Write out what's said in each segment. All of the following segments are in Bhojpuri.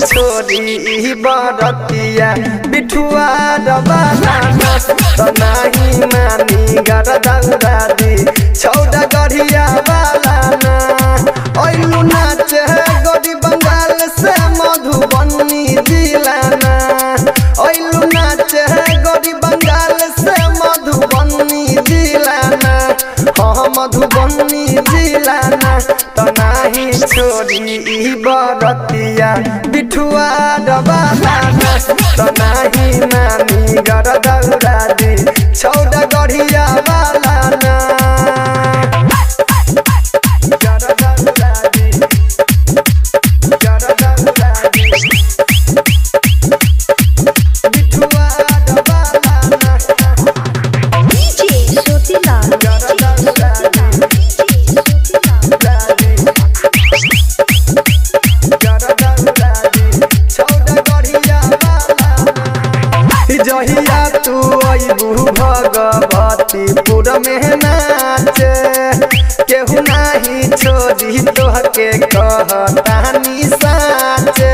छोरी बरतिया बिठुआ डबाना त नाही मानी गर दौरा दी छौदा गढ़िया वाला ना ओइलू नाचे गोरी बंगाल से मधुबनी जिला ना ओइलू नाचे गोरी बंगाल से मधुबनी जिला ना हाँ मधुबनी जिला ना त नाही छोरी बरतिया बिठुआ डबाना त नाही मानी गर दौरा दी छौदा गढ़िया वाला ना जहिया तू अबू भगवतीपुर में नाचे केहू नाही छोड़ी तोहके कहतानी साचे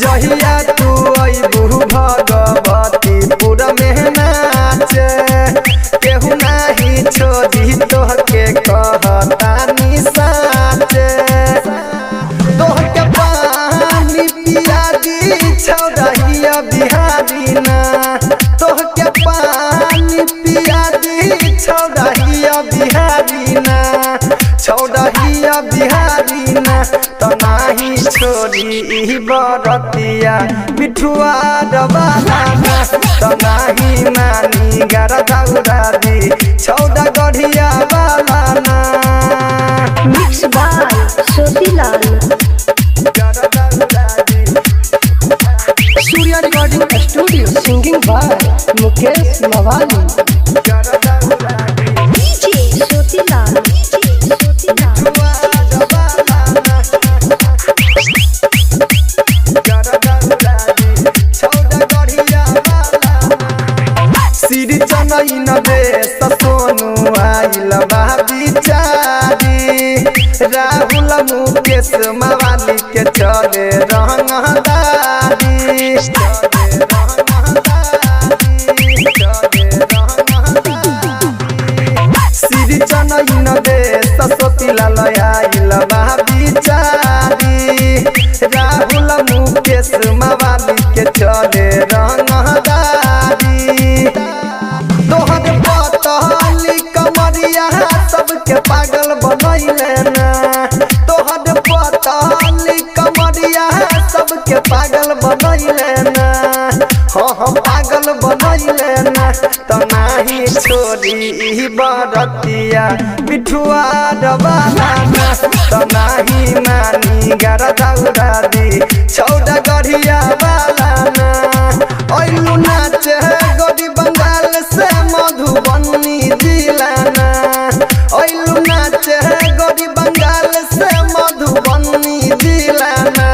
जहिया तू अबू भगवतीपुर में नाचे केहू नाही छोड़ी तोहके कहतानी साचे छौड़िया बिहारी ना तोहके पानी पिया दी छौड़िया बिहारी ना छौड़िया बिहारी ना त नाही छोरी बरतिया बिठुआ डबाना त नाही मानी गर दौरा दी छौड़ा गढ़िया वाला ना mix by Sotilal Surya recording studio singing by Mukesh Mawali DJ सोतीलाल Shri चनई नदेश सोनू आइल बा बिचारी राहुल मुकेश मवाली के चले रंगदारी श्री चनई नदेश सोतीलाल आइल बा बिचारी राहुल मुकेश मवाली के चले रंगदारी तोहर पतली कमरिया सबके पागल बनैले ना तोहर पतली कमरिया सबके पागल बनैले ना हाँ पागल बनैले ना त नाही छोरी बरतिया बिठुआ डबाना त नाही मानी गर दौरा दी छौड़ा गढ़िया वाला ना ओइलू नाचे गोरी बंगाल से मधुबनी जिला ना ओइलू नाचे गोरी बंगाल से मधुबनी जिला ना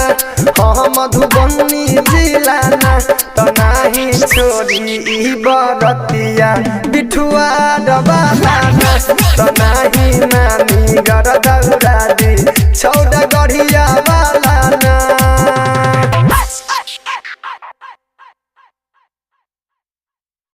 हाँ मधुबनी जिला ना त नाही छोरी बरतिया बिठुआ डबाना त नाही मानी गर दौरा दी छौड़ा गढ़िया